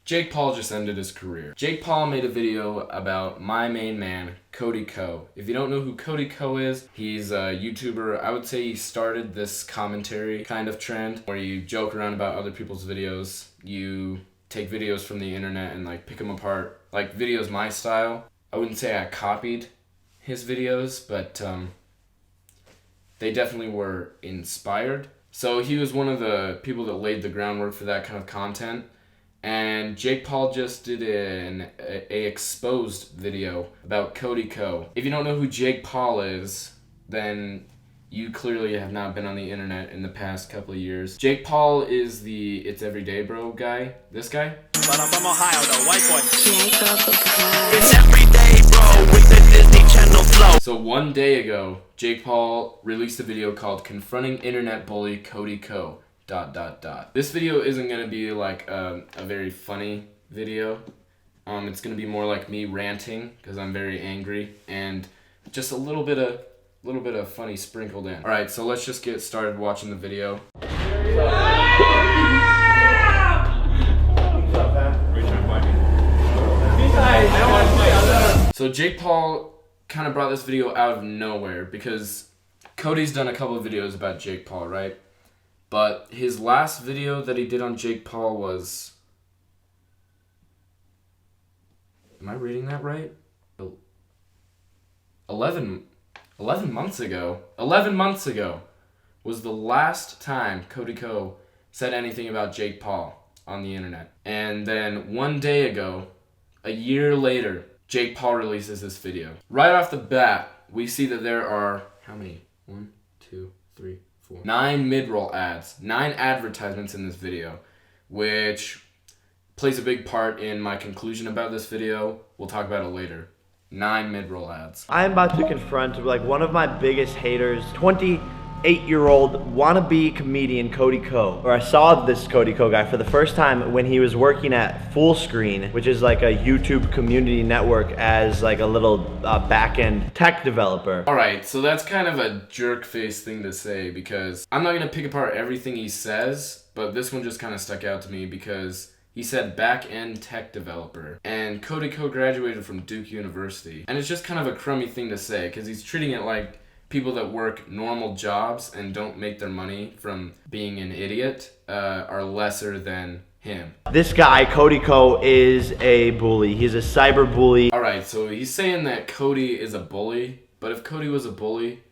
Jake Paul just ended his career. Jake Paul made a video about my main man, Cody Ko. If you don't know who Cody Ko is, he's a YouTuber. I would say he started this commentary kind of trend where you joke around about other people's videos. You take videos from the internet and like pick them apart. Like videos my style. I wouldn't say I copied his videos, but they definitely were inspired. So he was one of the people that laid the groundwork for that kind of content. And Jake Paul just did a exposed video about Cody Ko. If you don't know who Jake Paul is, then you clearly have not been on the internet in the past couple of years. Jake Paul is the It's Everyday Bro guy. This guy? But I'm from Ohio, the white boy. It's everyday, bro, with the Disney Channel flow. So one day ago, Jake Paul released a video called Confronting Internet Bully Cody Ko. ... This video isn't gonna be like a very funny video. It's gonna be more like me ranting because I'm very angry and just a little bit of funny sprinkled in. All right, so let's just get started watching the video. So Jake Paul kind of brought this video out of nowhere because Cody's done a couple of videos about Jake Paul, right? But his last video that he did on Jake Paul was... Am I reading that right? 11 months ago. 11 months ago was the last time Cody Ko said anything about Jake Paul on the internet. And then one day ago, a year later, Jake Paul releases this video. Right off the bat, we see that there are... How many? 1, 2, 3... 9 mid-roll ads, 9 advertisements in this video, which plays a big part in my conclusion about this video. We'll talk about it later. 9 mid-roll ads. I'm about to confront like one of my biggest haters, 28-year-old wannabe comedian Cody Ko. Or I saw this Cody Ko guy for the first time when he was working at Fullscreen, which is like a YouTube community network as like a little back-end tech developer. Alright, so that's kind of a jerk face thing to say because I'm not going to pick apart everything he says, but this one just kind of stuck out to me because he said back-end tech developer. And Cody Ko graduated from Duke University. And it's just kind of a crummy thing to say because he's treating it like people that work normal jobs and don't make their money from being an idiot are lesser than him. This guy, Cody Ko, is a bully. He's a cyberbully. Alright, so he's saying that Cody is a bully, but if Cody was a bully,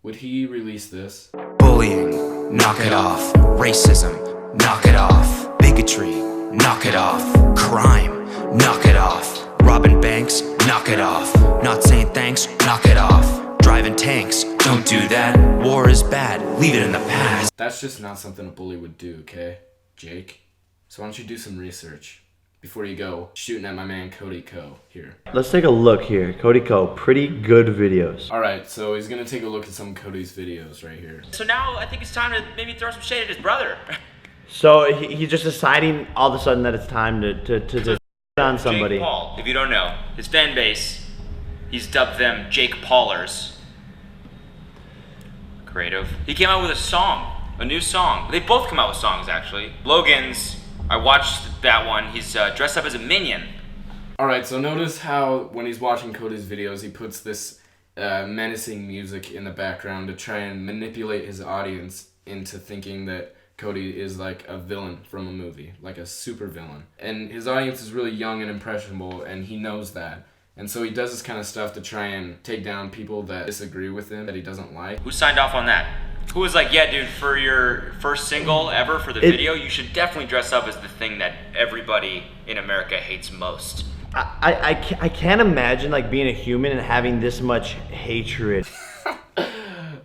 would he release this? Bullying, knock it off. Racism, knock it off. Bigotry, knock it off. Crime, knock it off. Robbing banks, knock it off. Not saying thanks, knock it off. Driving tanks, don't do that. War is bad, leave it in the past. That's just not something a bully would do, okay, Jake? So why don't you do some research before you go shooting at my man Cody Ko here. Let's take a look here. Cody Ko, pretty good videos. Alright, so he's gonna take a look at some of Cody's videos right here. So now I think it's time to maybe throw some shade at his brother. So he's just deciding all of a sudden that it's time to on somebody. Jake Paul, if you don't know, his fan base, he's dubbed them Jake Paulers. Creative. He came out with a song, a new song. They both come out with songs actually. Logan's, I watched that one. He's dressed up as a minion. Alright, so notice how when he's watching Cody's videos, he puts this menacing music in the background to try and manipulate his audience into thinking that Cody is like a villain from a movie, like a super villain. And his audience is really young and impressionable, and he knows that. And so he does this kind of stuff to try and take down people that disagree with him, that he doesn't like. Who signed off on that? Who was like, yeah, dude, for your first single ever for the video, you should definitely dress up as the thing that everybody in America hates most. I can't imagine like being a human and having this much hatred.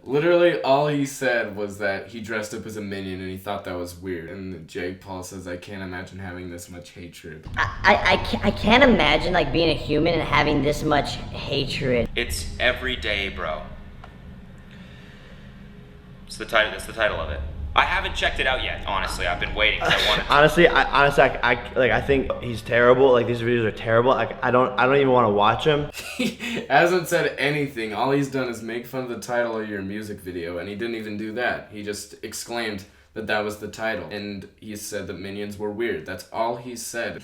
Literally all he said was that he dressed up as a minion and he thought that was weird. And Jake Paul says, I can't imagine having this much hatred. I can't imagine like being a human and having this much hatred. It's everyday, bro. It's the title. That's the title of it. I haven't checked it out yet. Honestly, I've been waiting because I wanted to. Honestly, I think he's terrible. Like these videos are terrible. I don't even want to watch them. He hasn't said anything. All he's done is make fun of the title of your music video, and he didn't even do that. He just exclaimed, but that was the title. And he said that Minions were weird. That's all he said.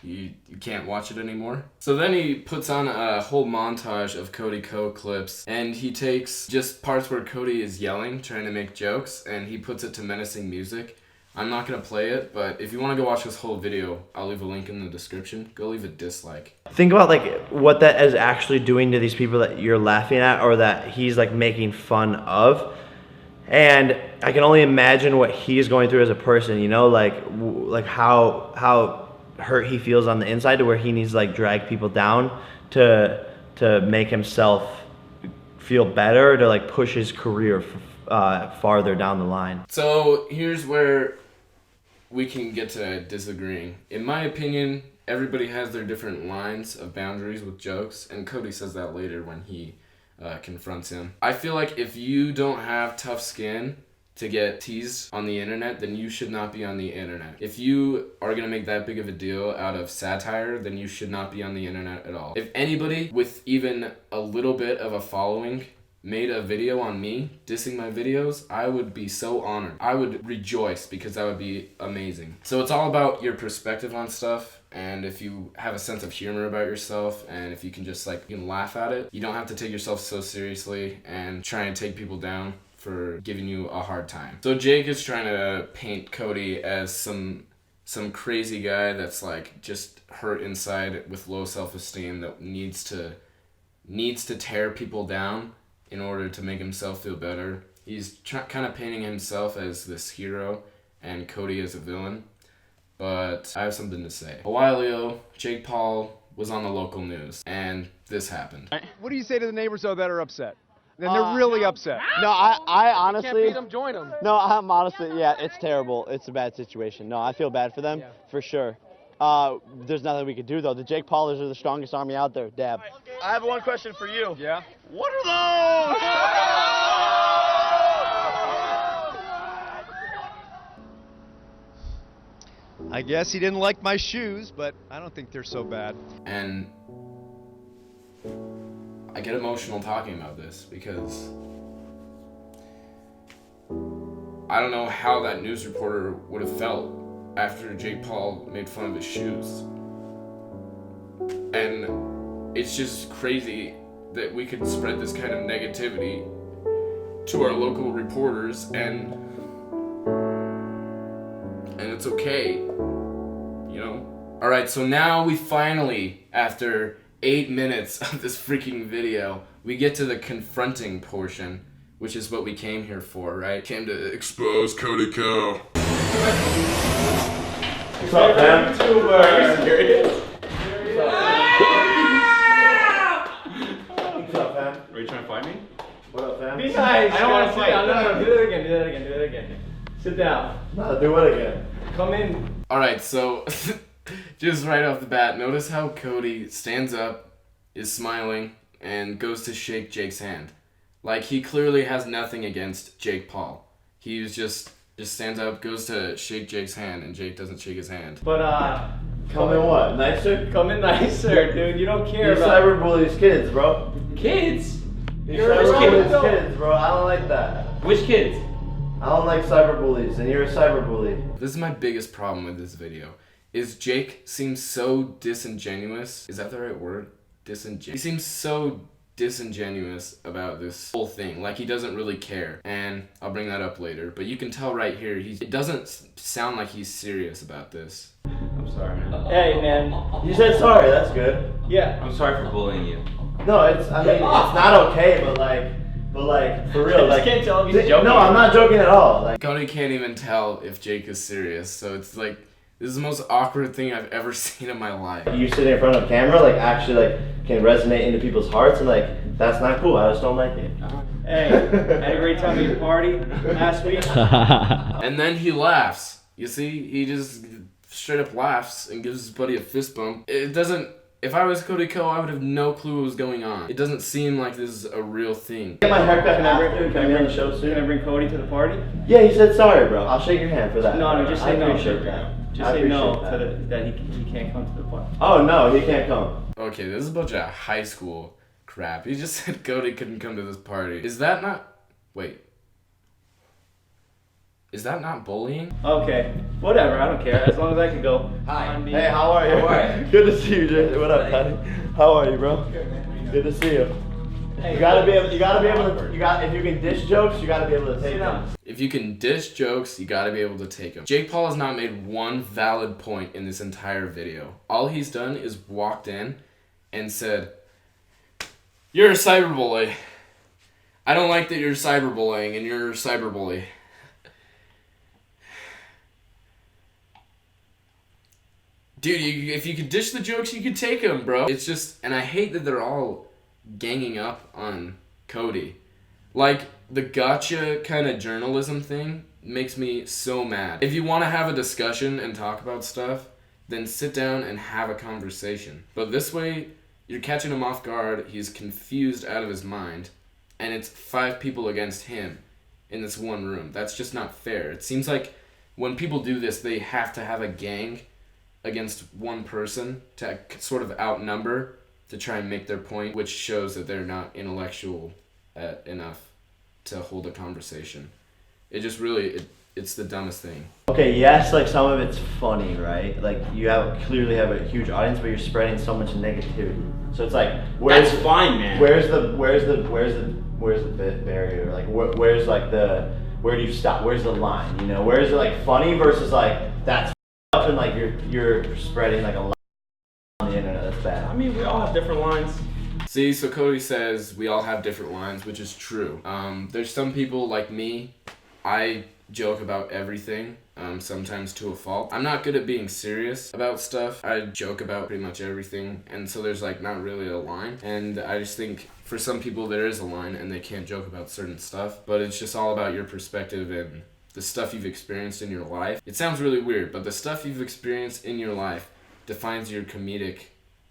You can't watch it anymore. So then he puts on a whole montage of Cody Ko clips, and he takes just parts where Cody is yelling, trying to make jokes, and he puts it to menacing music. I'm not gonna play it, but if you want to go watch this whole video, I'll leave a link in the description. Go leave a dislike. Think about like what that is actually doing to these people that you're laughing at or that he's like making fun of. And I can only imagine what he's going through as a person, you know, like how hurt he feels on the inside to where he needs to like drag people down to make himself feel better, to like push his career farther down the line. So here's where we can get to disagreeing. In my opinion, everybody has their different lines of boundaries with jokes, and Cody says that later when he confronts him. I feel like if you don't have tough skin to get teased on the internet, then you should not be on the internet. If you are gonna make that big of a deal out of satire, then you should not be on the internet at all. If anybody with even a little bit of a following made a video on me dissing my videos, I would be so honored. I would rejoice because that would be amazing. So it's all about your perspective on stuff, and if you have a sense of humor about yourself, and if you can just like, you can laugh at it, you don't have to take yourself so seriously and try and take people down for giving you a hard time. So Jake is trying to paint Cody as some crazy guy that's like just hurt inside with low self-esteem that needs to tear people down in order to make himself feel better. He's kind of painting himself as this hero and Cody as a villain. But I have something to say. A while ago, Jake Paul was on the local news, and this happened. What do you say to the neighbors, though, that are upset? Then they're really upset. No, I honestly... Can't beat them, join them. No, I'm honestly, yeah, it's terrible. It's a bad situation. No, I feel bad for them, for sure. There's nothing we could do, though. The Jake Paulers are the strongest army out there. Dab. I have one question for you. Yeah? What are those? I guess he didn't like my shoes, but I don't think they're so bad. And I get emotional talking about this because I don't know how that news reporter would have felt after Jake Paul made fun of his shoes. And it's just crazy that we could spread this kind of negativity to our local reporters, and it's okay, you know? Alright, so now we finally, after 8 minutes of this freaking video, we get to the confronting portion, which is what we came here for, right? Came to expose Cody Ko. What's up, man? Are you serious? What's up, fam? Are you trying to fight me? What up, fam? Be nice. I don't want to sit fight. down. No, do that again. Do that again. Do that again. Sit down. No, do what again? Come in. Alright, so just right off the bat, notice how Cody stands up, is smiling, and goes to shake Jake's hand. Like, he clearly has nothing against Jake Paul. He just stands up, goes to shake Jake's hand, and Jake doesn't shake his hand. But Come in what? Nicer? come in nicer, dude. You don't care You about cyberbullies kids, bro. kids. You You're a cyberbullies kid. kids, bro. I don't like that. Which kids? I don't like cyberbullies, and you're a cyberbully. This is my biggest problem with this video, is Jake seems so disingenuous. Is that the right word? Disingenuous. He seems so disingenuous about this whole thing, like he doesn't really care, and I'll bring that up later, but you can tell right here, it doesn't sound like he's serious about this. I'm sorry, man. Hey, man. You said sorry, that's good. Yeah. I'm sorry for bullying you. No, it's not okay, but for real, I like, just can't tell if he's joking. no, I'm not joking at all. Like, Cody can't even tell if Jake is serious, so it's like, this is the most awkward thing I've ever seen in my life. you sitting in front of camera, like, actually, like, can resonate into people's hearts, and like, that's not cool. I just don't like it. Hey, had a great time at your party last week. And then he laughs. You see, he just straight up laughs and gives his buddy a fist bump. It doesn't, if I was Cody Ko, I would have no clue what was going on. It doesn't seem like this is a real thing. Get my haircut after. Can I be on the show Can I soon? bring Cody to the party? Yeah, you said sorry, bro. I'll shake your hand for that. No, just say I no. appreciate that. Just I say no appreciate that he can't come to the party. Oh no, he can't come. Okay, this is a bunch of high school crap. He just said Cody couldn't come to this party. Is that not... Wait. Is that not bullying? Okay, whatever, I don't care. As long as I can go. Hi. Hey, how are you? Good to see you, Jay. What up, Cody? How are you, bro? Good to see you. You gotta be able to, if you can dish jokes, you gotta be able to take them. If you can dish jokes, you gotta be able to take them. Jake Paul has not made one valid point in this entire video. All he's done is walked in and said, "You're a cyberbully. I don't like that you're cyberbullying and you're a cyberbully." Dude, if you could dish the jokes, you could take them, bro. It's just, and I hate that they're all ganging up on Cody. Like, the gotcha kind of journalism thing makes me so mad. If you want to have a discussion and talk about stuff, then sit down and have a conversation. But this way, you're catching him off guard, he's confused out of his mind, and it's 5 people against him in this one room. That's just not fair. It seems like when people do this, they have to have a gang against one person to sort of outnumber to try and make their point, which shows that they're not intellectual enough to hold a conversation. It just really, it's the dumbest thing. Okay, yes, like some of it's funny, right? Like you clearly have a huge audience, but you're spreading so much negativity. So it's like, That's fine, man. Where's the barrier? Like where's like where do you stop? Where's the line? You know, where is it like funny versus like that's up and like you're spreading like a lot on the internet. That's bad. I mean, we all have different lines. See, so Cody says we all have different lines, which is true. There's some people like me, I joke about everything, sometimes to a fault. I'm not good at being serious about stuff. I joke about pretty much everything, and so there's like not really a line. And I just think for some people there is a line and they can't joke about certain stuff, but it's just all about your perspective and the stuff you've experienced in your life. It sounds really weird, but the stuff you've experienced in your life defines your comedic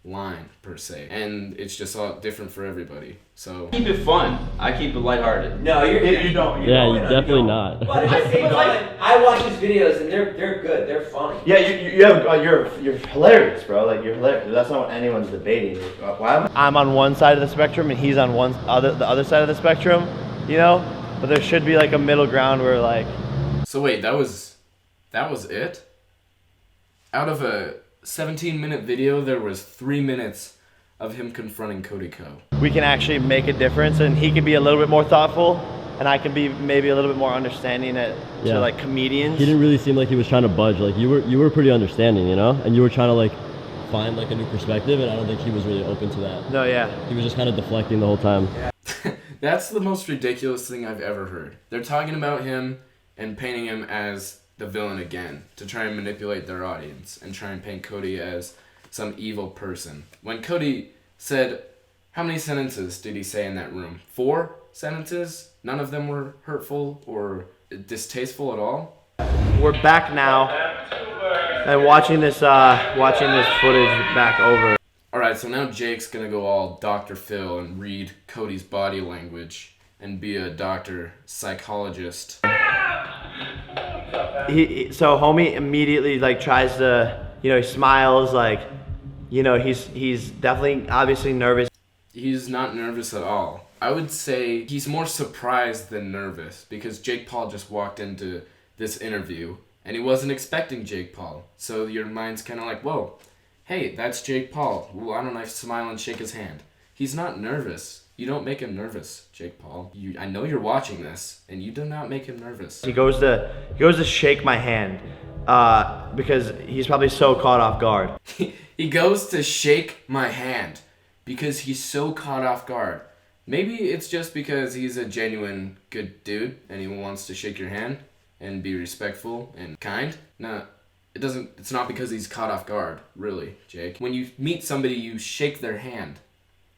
line per se, and it's just all different for everybody. So Keep it fun. I keep it lighthearted. No, You don't. Yeah, you're definitely not. But at the same time, I watch his videos and they're good. They're funny. Yeah, you're hilarious, bro. Like you're hilarious. That's not what anyone's debating. Why I'm on one side of the spectrum and he's on the other side of the spectrum, you know. But there should be like a middle ground where like. So wait, that was it? Out of a 17-minute video, there was 3 minutes of him confronting Cody Ko. We can actually make a difference, and he can be a little bit more thoughtful, and I can be maybe a little bit more understanding to like comedians. He didn't really seem like he was trying to budge. Like you were pretty understanding, you know, and you were trying to like find like a new perspective, and I don't think he was really open to that. No, yeah. He was just kind of deflecting the whole time. That's the most ridiculous thing I've ever heard. They're talking about him and painting him as the villain again to try and manipulate their audience and try and paint Cody as some evil person. When Cody said, how many sentences did he say in that room? 4 sentences? None of them were hurtful or distasteful at all? We're back now and watching this footage back over. Alright, so now Jake's gonna go all Dr. Phil and read Cody's body language and be a doctor psychologist. So homie immediately like tries to, you know, he smiles like, you know, he's definitely obviously nervous. He's not nervous at all. I would say he's more surprised than nervous because Jake Paul just walked into this interview and he wasn't expecting Jake Paul. So your mind's kind of like, whoa, hey, that's Jake Paul. Why don't I smile and shake his hand? He's not nervous. You don't make him nervous, Jake Paul. I know you're watching this, and you do not make him nervous. He goes to shake my hand because he's probably so caught off guard. He goes to shake my hand because he's so caught off guard. Maybe it's just because he's a genuine good dude and he wants to shake your hand and be respectful and kind. No, it's not because he's caught off guard, really, Jake. When you meet somebody, you shake their hand.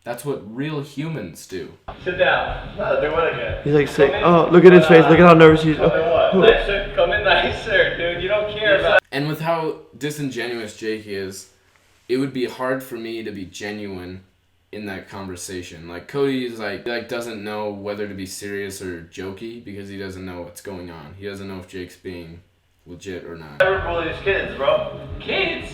That's what real humans do. Sit down. No, do what again? He's like sick. Oh, look at his face. Look at how nervous he is. Come in nicer, dude. You don't care about. And with how disingenuous Jake is, it would be hard for me to be genuine in that conversation. Like Cody is like doesn't know whether to be serious or jokey because he doesn't know what's going on. He doesn't know if Jake's being legit or not. Cyberbully his kids, bro. Kids?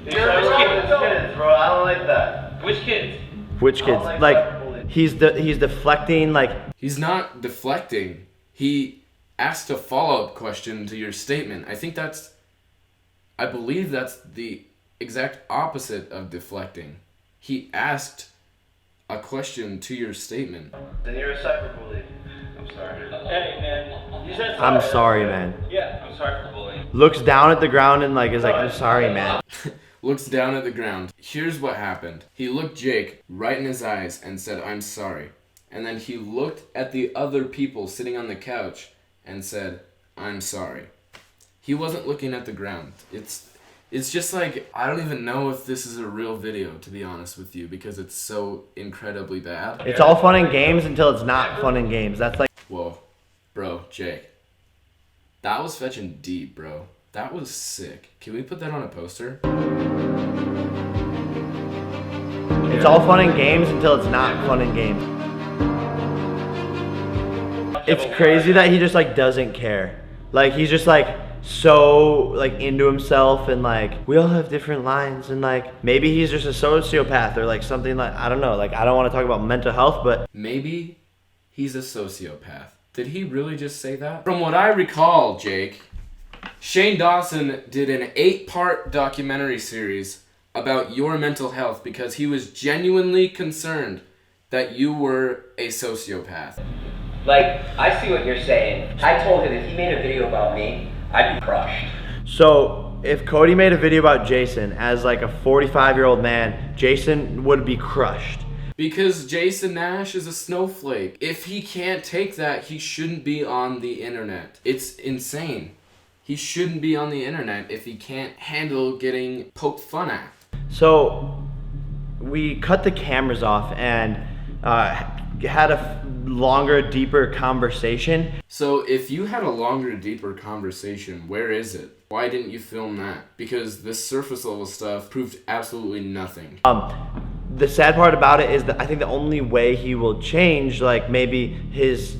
Cyberbully his kids, bro. I don't like that. Which kids? Which kids? Like he's deflecting. Like he's not deflecting. He asked a follow-up question to your statement. I believe that's the exact opposite of deflecting. He asked a question to your statement. Then you're a cyberbully. I'm sorry. Hey, man. You said sorry. I'm sorry, man. Yeah, I'm sorry for bullying. Looks down at the ground and like is like, I'm sorry, man. Looks down at the ground. Here's what happened. He looked Jake right in his eyes and said, "I'm sorry." And then he looked at the other people sitting on the couch and said, "I'm sorry." He wasn't looking at the ground. It's just like, I don't even know if this is a real video, to be honest with you, because it's so incredibly bad. It's all fun and games until it's not fun and games. That's like... Whoa. Bro, Jake. That was fetching deep, bro. That was sick. Can we put that on a poster? It's all fun and games until it's not fun and games. It's crazy that he just like doesn't care. Like he's just like so like into himself, and like we all have different lines, and like maybe he's just a sociopath or like something, like I don't know, like I don't want to talk about mental health, but maybe he's a sociopath. Did he really just say that? From what I recall, Jake, Shane Dawson did an 8-part documentary series about your mental health because he was genuinely concerned that you were a sociopath. Like, I see what you're saying. I told him if he made a video about me, I'd be crushed. So if Cody made a video about Jason as like a 45-year-old man, Jason would be crushed. Because Jason Nash is a snowflake. If he can't take that, he shouldn't be on the internet. It's insane. He shouldn't be on the internet if he can't handle getting poked fun at. So we cut the cameras off and had a longer, deeper conversation. So if you had a longer, deeper conversation, where is it? Why didn't you film that? Because this surface level stuff proved absolutely nothing. The sad part about it is that I think the only way he will change, like maybe his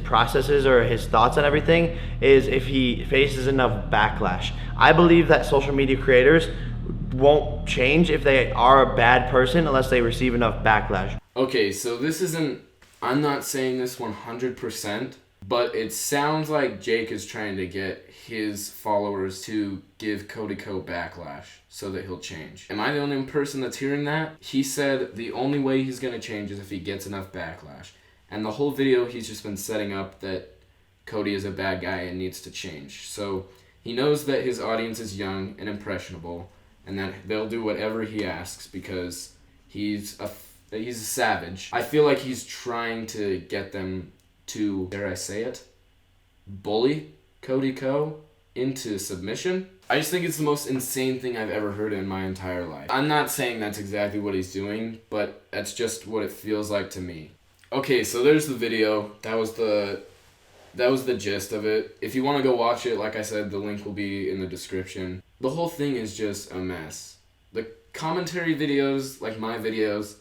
processes or his thoughts on everything, is if he faces enough backlash. I believe that social media creators won't change if they are a bad person unless they receive enough backlash. Okay, so I'm not saying this 100%, but it sounds like Jake is trying to get his followers to give Cody Ko backlash so that he'll change. Am I the only person that's hearing that? He said the only way he's going to change is if he gets enough backlash. And the whole video he's just been setting up that Cody is a bad guy and needs to change. So he knows that his audience is young and impressionable and that they'll do whatever he asks because he's a savage. I feel like he's trying to get them to, dare I say it, bully Cody Ko into submission. I just think it's the most insane thing I've ever heard in my entire life. I'm not saying that's exactly what he's doing, but that's just what it feels like to me. Okay, so there's the video. That was the gist of it. If you want to go watch it, like I said, the link will be in the description. The whole thing is just a mess. The commentary videos, like my videos,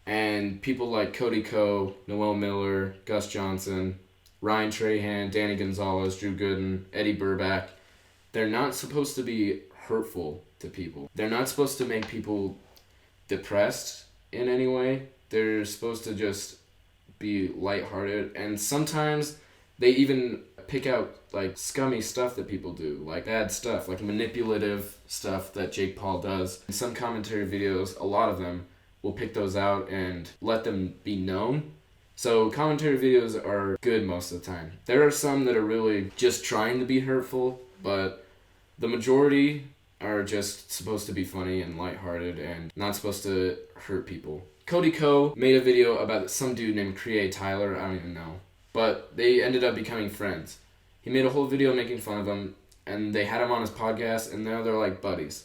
and people like Cody Ko, Noel Miller, Gus Johnson, Ryan Trahan, Danny Gonzalez, Drew Gooden, Eddie Burback, they're not supposed to be hurtful to people. They're not supposed to make people depressed in any way. They're supposed to just be lighthearted, and sometimes they even pick out like scummy stuff that people do, like bad stuff, like manipulative stuff that Jake Paul does. In some commentary videos, a lot of them will pick those out and let them be known. So commentary videos are good most of the time. There are some that are really just trying to be hurtful, but the majority are just supposed to be funny and lighthearted and not supposed to hurt people. Cody Ko made a video about some dude named Create Tyler, I don't even know, but they ended up becoming friends. He made a whole video making fun of him, and they had him on his podcast, and now they're like buddies.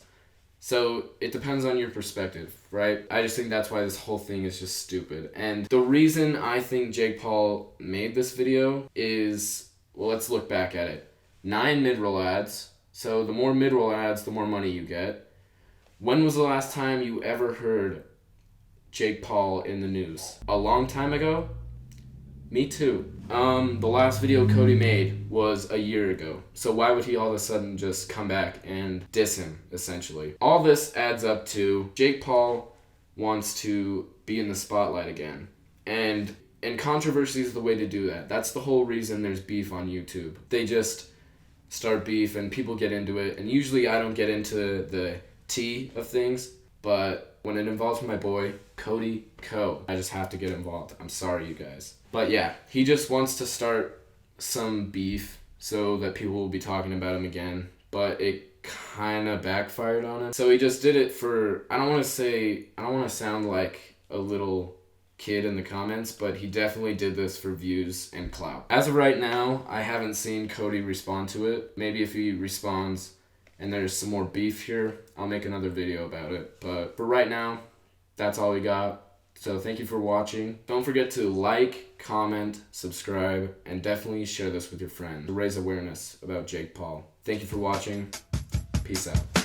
So it depends on your perspective, right? I just think that's why this whole thing is just stupid. And the reason I think Jake Paul made this video is, well, let's look back at it. 9 mid-roll ads. So the more mid-roll ads, the more money you get. When was the last time you ever heard Jake Paul in the news? A long time ago? Me too. The last video Cody made was a year ago. So why would he all of a sudden just come back and diss him, essentially? All this adds up to Jake Paul wants to be in the spotlight again. And And controversy is the way to do that. That's the whole reason there's beef on YouTube. They just start beef and people get into it. And usually I don't get into the tea of things, but when it involves my boy, Cody Ko, I just have to get involved. I'm sorry, you guys. But yeah, he just wants to start some beef so that people will be talking about him again. But it kind of backfired on him. So he just did it for, I don't want to sound like a little kid in the comments, but he definitely did this for views and clout. As of right now, I haven't seen Cody respond to it. Maybe if he responds and there's some more beef here, I'll make another video about it. But for right now, that's all we got. So thank you for watching. Don't forget to like, comment, subscribe, and definitely share this with your friends to raise awareness about Jake Paul. Thank you for watching. Peace out.